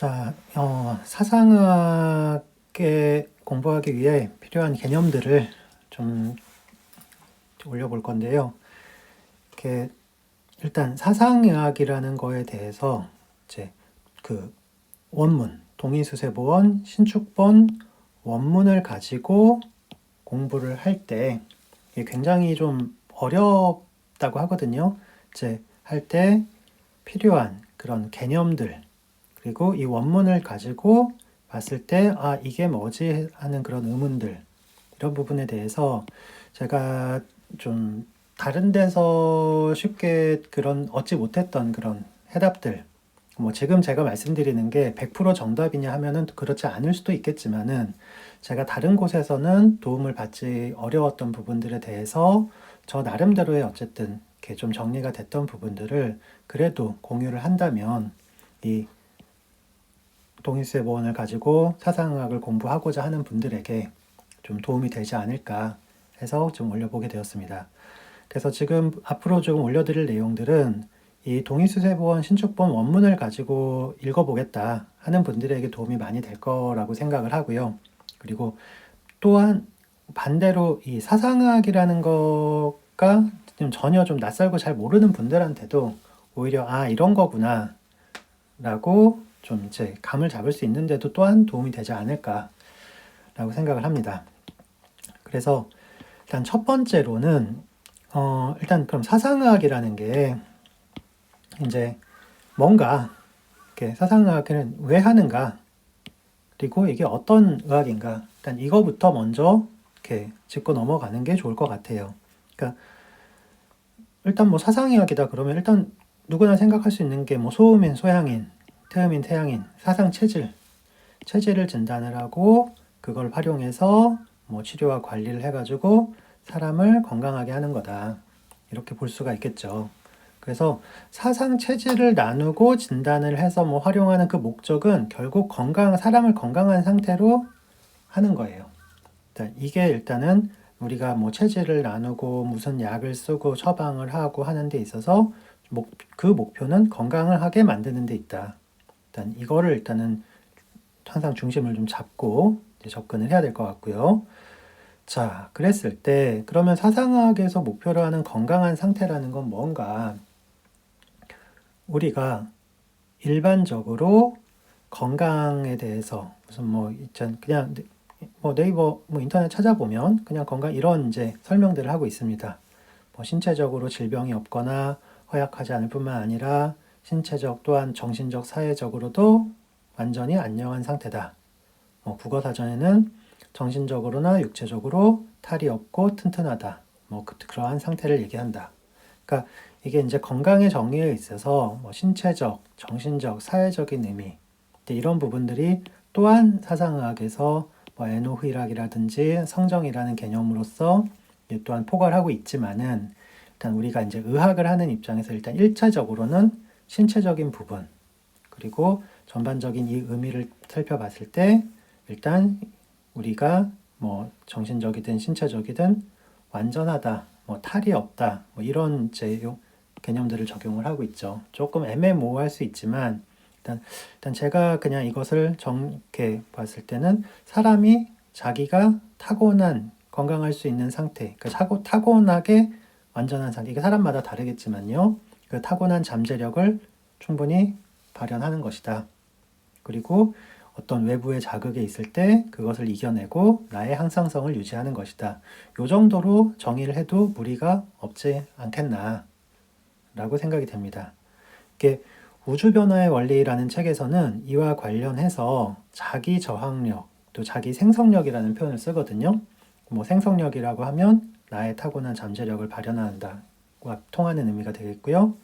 자, 사상학에 공부하기 위해 필요한 개념들을 좀 올려볼 건데요. 이렇게 일단 사상의학이라는 거에 대해서 이제 그 원문, 동의수세보원, 신축본 원문을 가지고 공부를 할 때 이게 굉장히 좀 어렵다고 하거든요. 이제 할 때 필요한 그런 개념들, 그리고 이 원문을 가지고 봤을 때, 아, 이게 뭐지? 하는 그런 의문들, 이런 부분에 대해서 제가 좀 다른 데서 쉽게 그런 얻지 못했던 그런 해답들, 뭐 지금 제가 말씀드리는 게 100% 정답이냐 하면은 그렇지 않을 수도 있겠지만은 제가 다른 곳에서는 도움을 받지 어려웠던 부분들에 대해서 저 나름대로의 어쨌든 이렇게 좀 정리가 됐던 부분들을 그래도 공유를 한다면 이 동일수의 모원을 가지고 사상학을 공부하고자 하는 분들에게 좀 도움이 되지 않을까 해서 좀 올려보게 되었습니다. 그래서 지금 앞으로 좀 올려드릴 내용들은 이 동의수세보원 신축본 원문을 가지고 읽어보겠다 하는 분들에게 도움이 많이 될 거라고 생각을 하고요. 그리고 또한 반대로 이 사상학이라는 거가 전혀 좀 낯설고 잘 모르는 분들한테도 오히려 아, 이런 거구나 라고 좀 이제 감을 잡을 수 있는데도 또한 도움이 되지 않을까라고 생각을 합니다. 그래서 일단 첫 번째로는 일단 그럼 사상의학이라는 게 이제 뭔가 이렇게 사상의학을 왜 하는가, 그리고 이게 어떤 의학인가, 일단 이거부터 먼저 이렇게 짚고 넘어가는 게 좋을 것 같아요. 그러니까 일단 뭐 사상의학이다 그러면 일단 누구나 생각할 수 있는 게 뭐 소음인, 소양인, 태음인, 태양인, 사상 체질을 진단을 하고 그걸 활용해서 뭐 치료와 관리를 해가지고 사람을 건강하게 하는 거다. 이렇게 볼 수가 있겠죠. 그래서 사상 체질을 나누고 진단을 해서 뭐 활용하는 그 목적은 결국 사람을 건강한 상태로 하는 거예요. 이게 일단은 우리가 뭐 체질을 나누고 무슨 약을 쓰고 처방을 하고 하는 데 있어서 그 목표는 건강을 하게 만드는 데 있다. 일단 이거를 일단은 항상 중심을 좀 잡고 접근을 해야 될 것 같고요. 자, 그랬을 때 그러면 사상학에서 목표로 하는 건강한 상태라는 건 뭔가? 우리가 일반적으로 건강에 대해서 무슨 뭐 그냥 뭐 네이버 뭐 인터넷 찾아보면 그냥 건강 이런 이제 설명들을 하고 있습니다. 뭐 신체적으로 질병이 없거나 허약하지 않을 뿐만 아니라 신체적 또한 정신적 사회적으로도 완전히 안녕한 상태다. 뭐 국어사전에는 정신적으로나 육체적으로 탈이 없고 튼튼하다. 뭐 그러한 상태를 얘기한다. 그러니까 이게 이제 건강의 정의에 있어서 뭐 신체적, 정신적, 사회적인 의미 이런 부분들이 또한 사상의학에서 뭐 에노의학이라든지 성정이라는 개념으로서 또한 포괄하고 있지만은 일단 우리가 이제 의학을 하는 입장에서 일단 1차적으로는 신체적인 부분 그리고 전반적인 이 의미를 살펴봤을 때 일단 우리가 뭐 정신적이든 신체적이든 완전하다, 뭐 탈이 없다, 뭐 이런 이제 개념들을 적용을 하고 있죠. 조금 애매모호할 수 있지만 일단 제가 그냥 이것을 이렇게 봤을 때는 사람이 자기가 타고난 건강할 수 있는 상태, 그러니까 타고나게 완전한 상태, 이게 사람마다 다르겠지만요. 그 타고난 잠재력을 충분히 발현하는 것이다. 그리고 어떤 외부의 자극에 있을 때 그것을 이겨내고 나의 항상성을 유지하는 것이다. 요 정도로 정의를 해도 무리가 없지 않겠나 라고 생각이 됩니다. 이게 우주변화의 원리라는 책에서는 이와 관련해서 자기 저항력, 또 자기 생성력이라는 표현을 쓰거든요. 뭐 생성력이라고 하면 나의 타고난 잠재력을 발현한다와 통하는 의미가 되겠고요.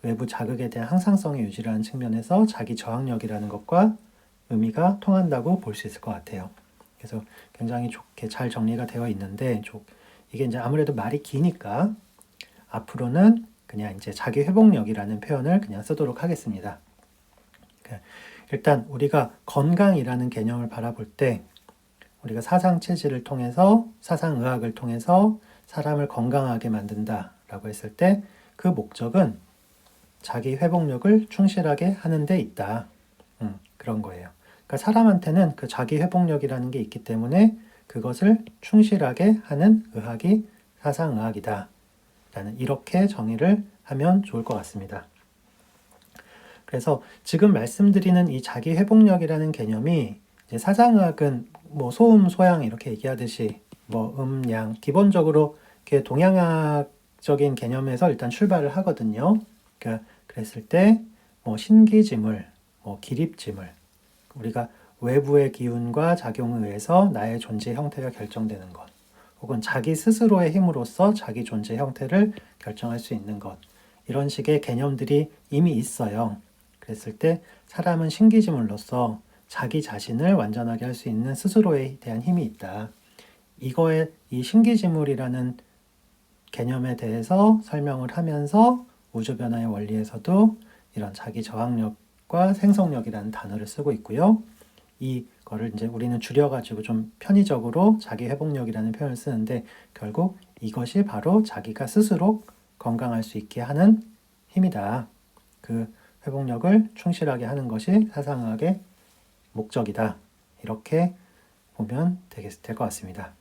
외부 자극에 대한 항상성의 유지라는 측면에서 자기 저항력이라는 것과 의미가 통한다고 볼 수 있을 것 같아요. 그래서 굉장히 좋게 잘 정리가 되어 있는데 이게 이제 아무래도 말이 기니까 앞으로는 그냥 이제 자기 회복력이라는 표현을 그냥 쓰도록 하겠습니다. 일단 우리가 건강이라는 개념을 바라볼 때 우리가 사상 체질을 통해서 사상의학을 통해서 사람을 건강하게 만든다라고 했을 때 그 목적은 자기 회복력을 충실하게 하는 데 있다. 그런 거예요. 그러니까 사람한테는 그 자기 회복력이라는 게 있기 때문에 그것을 충실하게 하는 의학이 사상의학이다. 라는 이렇게 정의를 하면 좋을 것 같습니다. 그래서 지금 말씀드리는 이 자기 회복력이라는 개념이 이제 사상의학은 뭐 소음, 소양 이렇게 얘기하듯이 뭐 양, 기본적으로 이렇게 동양학적인 개념에서 일단 출발을 하거든요. 그러니까 그랬을 때 뭐 신기지물, 뭐 기립지물, 우리가 외부의 기운과 작용에 의해서 나의 존재 형태가 결정되는 것, 혹은 자기 스스로의 힘으로써 자기 존재 형태를 결정할 수 있는 것, 이런 식의 개념들이 이미 있어요. 그랬을 때 사람은 신기지물로서 자기 자신을 완전하게 할 수 있는 스스로에 대한 힘이 있다. 이거에 이 신기지물이라는 개념에 대해서 설명을 하면서 우주변화의 원리에서도 이런 자기 저항력과 생성력이라는 단어를 쓰고 있고요. 이거를 이제 우리는 줄여가지고 좀 편의적으로 자기 회복력이라는 표현을 쓰는데 결국 이것이 바로 자기가 스스로 건강할 수 있게 하는 힘이다. 그 회복력을 충실하게 하는 것이 사상학의 목적이다. 이렇게 보면 될 것 같습니다.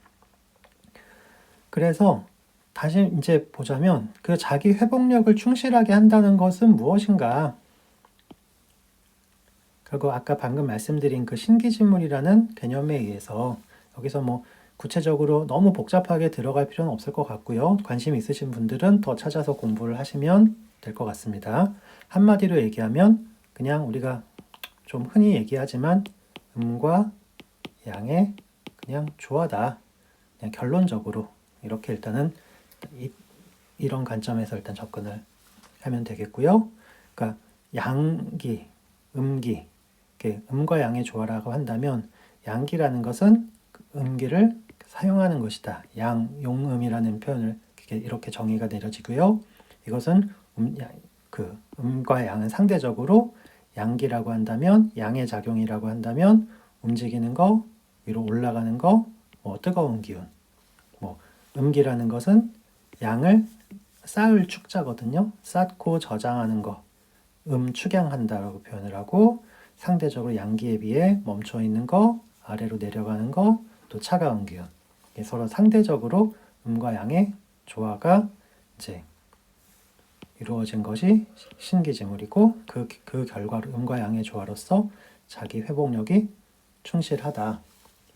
그래서 다시 이제 보자면 그 자기 회복력을 충실하게 한다는 것은 무엇인가? 결국 아까 방금 말씀드린 그 신기지물이라는 개념에 의해서 여기서 뭐 구체적으로 너무 복잡하게 들어갈 필요는 없을 것 같고요. 관심 있으신 분들은 더 찾아서 공부를 하시면 될 것 같습니다. 한마디로 얘기하면 그냥 우리가 좀 흔히 얘기하지만 음과 양의 그냥 조화다. 그냥 결론적으로 이렇게 일단은 이런 관점에서 일단 접근을 하면 되겠고요. 그러니까 양기, 음기, 음과 양의 조화라고 한다면 양기라는 것은 음기를 사용하는 것이다. 양, 용음이라는 표현을 이렇게 정의가 내려지고요. 이것은 음과 양은 상대적으로 양기라고 한다면 양의 작용이라고 한다면 움직이는 거, 위로 올라가는 거, 뭐 뜨거운 기운. 뭐 음기라는 것은 양을 쌓을 축자거든요. 쌓고 저장하는 거, 축양한다라고 표현을 하고 상대적으로 양기에 비해 멈춰 있는 거, 아래로 내려가는 거, 또 차가운 기운. 서로 상대적으로 음과 양의 조화가 이제 이루어진 것이 신기지물이고 그 결과로 음과 양의 조화로서 자기 회복력이 충실하다.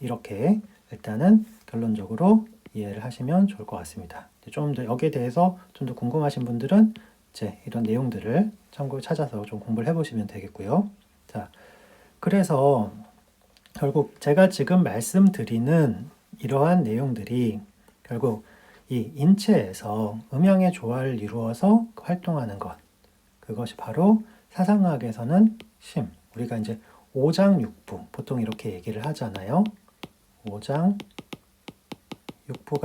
이렇게 일단은 결론적으로 이해를 하시면 좋을 것 같습니다. 좀 더 여기에 대해서 좀 더 궁금하신 분들은 이제 이런 내용들을 참고로 찾아서 좀 공부를 해보시면 되겠고요. 자, 그래서 결국 제가 지금 말씀드리는 이러한 내용들이 결국 이 인체에서 음양의 조화를 이루어서 활동하는 것, 그것이 바로 사상학에서는 심, 우리가 이제 오장육부, 보통 이렇게 얘기를 하잖아요. 오장육부가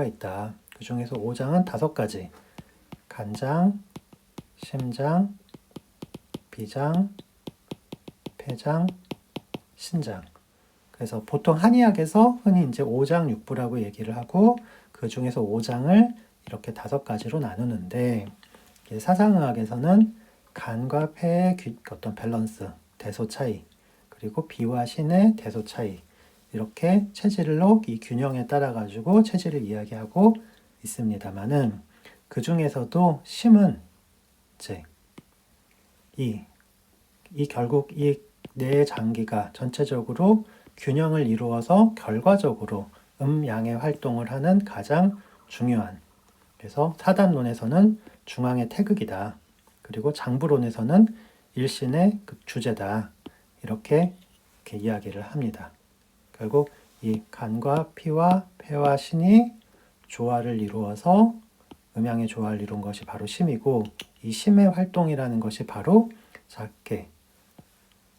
있다. 그 중에서 오장은 5가지. 간장, 심장, 비장, 폐장, 신장. 그래서 보통 한의학에서 흔히 이제 오장육부라고 얘기를 하고 그 중에서 오장을 이렇게 5가지로 나누는데 사상의학에서는 간과 폐의 어떤 밸런스, 대소 차이, 그리고 비와 신의 대소 차이 이렇게 체질로 이 균형에 따라 가지고 체질을 이야기하고 있습니다만은 그 중에서도 심은 이제 결국 이 뇌의 장기가 전체적으로 균형을 이루어서 결과적으로 양의 활동을 하는 가장 중요한, 그래서 사단론에서는 중앙의 태극이다. 그리고 장부론에서는 일신의 주제다. 이렇게 이야기를 합니다. 결국 이 간과 피와 폐와 신이 조화를 이루어서 음양의 조화를 이룬 것이 바로 심이고 이 심의 활동이라는 것이 바로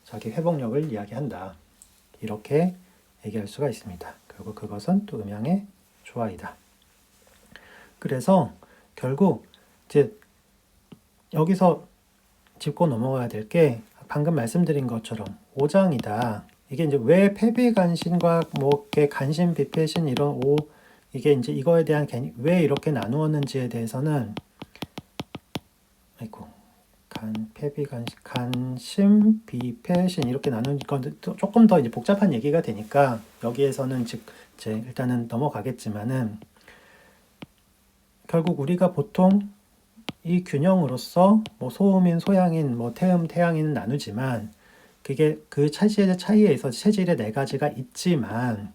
자기 회복력을 이야기한다. 이렇게 얘기할 수가 있습니다. 결국 그것은 또 음양의 조화이다. 그래서 결국 이제 여기서 짚고 넘어가야 될 게 방금 말씀드린 것처럼 오장이다. 이게 이제 왜 폐비간신과 뭐 간신, 비폐신 이런 이게 이제 이거에 대한 왜 이렇게 나누었는지에 대해서는 간심, 비패신 이렇게 나누는 건 조금 더 이제 복잡한 얘기가 되니까 여기에서는 즉 이제 일단은 넘어가겠지만은 결국 우리가 보통 이 균형으로서 뭐 소음인, 소양인, 뭐 태음, 태양인 나누지만 그게 그 체질의 차이에 있어서 체질의 네 가지가 있지만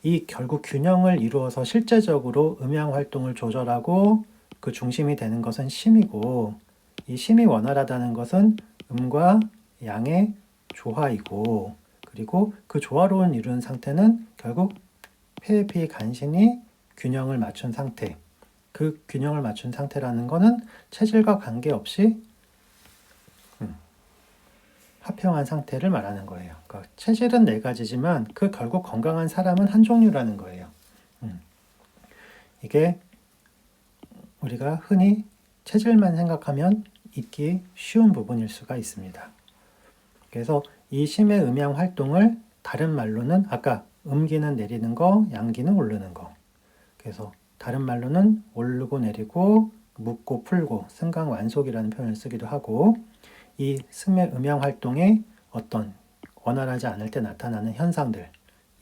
이 결국 균형을 이루어서 실제적으로 음양 활동을 조절하고 그 중심이 되는 것은 심이고 이 심이 원활하다는 것은 음과 양의 조화이고 그리고 그 조화로운 이루는 상태는 결국 폐비 간신이 균형을 맞춘 상태 그 균형을 맞춘 상태라는 것은 체질과 관계없이 화평한 상태를 말하는 거예요. 그러니까 체질은 네 가지지만 그 결국 건강한 사람은 한 종류라는 거예요. 이게 우리가 흔히 체질만 생각하면 잊기 쉬운 부분일 수가 있습니다. 그래서 이 심의 음양 활동을 다른 말로는 아까 음기는 내리는 거, 양기는 오르는 거. 그래서 다른 말로는 오르고 내리고 묻고 풀고 승강완속이라는 표현을 쓰기도 하고 이 승의 음양 활동에 어떤 원활하지 않을 때 나타나는 현상들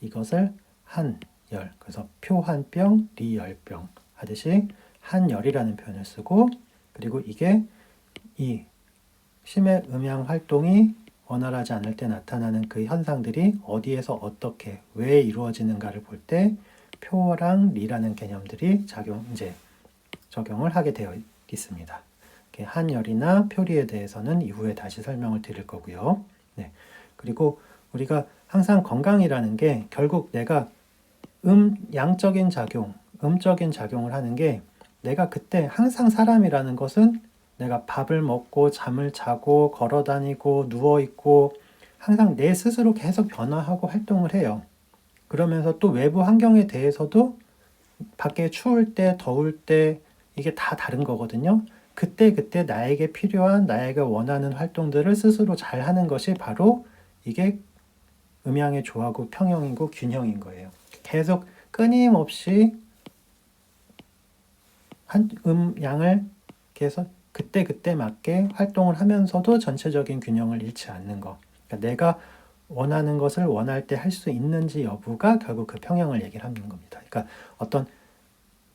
이것을 한열 그래서 표한병, 리열병 하듯이 한열이라는 표현을 쓰고 그리고 이게 이 심의 음양 활동이 원활하지 않을 때 나타나는 그 현상들이 어디에서 어떻게 왜 이루어지는가를 볼 때 표랑 리라는 개념들이 적용을 하게 되어 있습니다. 한열이나 표리에 대해서는 이후에 다시 설명을 드릴 거고요. 네. 그리고 우리가 항상 건강이라는 게 결국 내가 양적인 작용, 음적인 작용을 하는 게 내가 그때 항상 사람이라는 것은 내가 밥을 먹고 잠을 자고 걸어 다니고 누워 있고 항상 내 스스로 계속 변화하고 활동을 해요. 그러면서 또 외부 환경에 대해서도 밖에 추울 때, 더울 때 이게 다 다른 거거든요. 그때 나에게 필요한, 나에게 원하는 활동들을 스스로 잘 하는 것이 바로 이게 음양의 조화고 평형이고 균형인 거예요. 계속 끊임없이 양을 계속 그때 맞게 활동을 하면서도 전체적인 균형을 잃지 않는 거. 그러니까 내가 원하는 것을 원할 때 할 수 있는지 여부가 결국 그 평형을 얘기를 하는 겁니다. 그러니까 어떤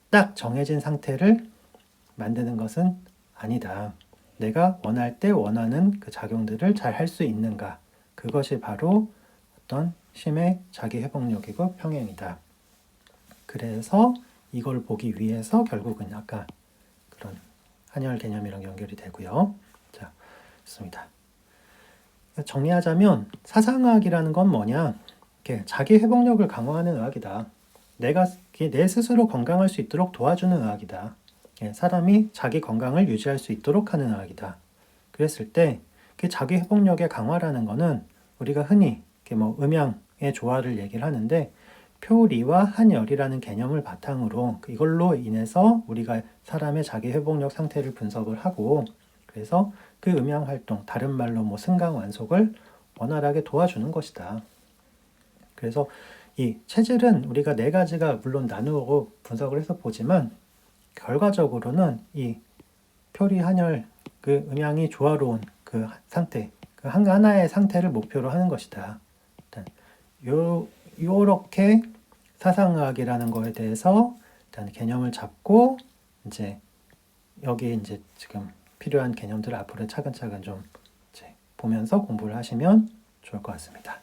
딱 정해진 상태를 만드는 것은 아니다. 내가 원할 때 원하는 그 작용들을 잘 할 수 있는가. 그것이 바로 어떤 심의 자기 회복력이고 평형이다. 그래서 이걸 보기 위해서 결국은 아까 그런 한열 개념이랑 연결이 되고요. 자, 좋습니다. 정리하자면 사상의학이라는 건 뭐냐? 자기 회복력을 강화하는 의학이다. 내가 내 스스로 건강할 수 있도록 도와주는 의학이다. 사람이 자기 건강을 유지할 수 있도록 하는 의학이다. 그랬을 때 그 자기 회복력의 강화라는 거는 우리가 흔히 뭐 음양의 조화를 얘기를 하는데 표리와 한열이라는 개념을 바탕으로 이걸로 인해서 우리가 사람의 자기 회복력 상태를 분석을 하고 그래서 그 음양 활동, 다른 말로 뭐 승강 완속을 원활하게 도와주는 것이다. 그래서 이 체질은 우리가 네 가지가 물론 나누고 분석을 해서 보지만 결과적으로는 이 표리 한열 그 음양이 조화로운 그 상태, 그 하나의 상태를 목표로 하는 것이다. 일단 요렇게 사상의학이라는 거에 대해서 일단 개념을 잡고 이제 여기 이제 지금 필요한 개념들을 앞으로 차근차근 좀 이제 보면서 공부를 하시면 좋을 것 같습니다.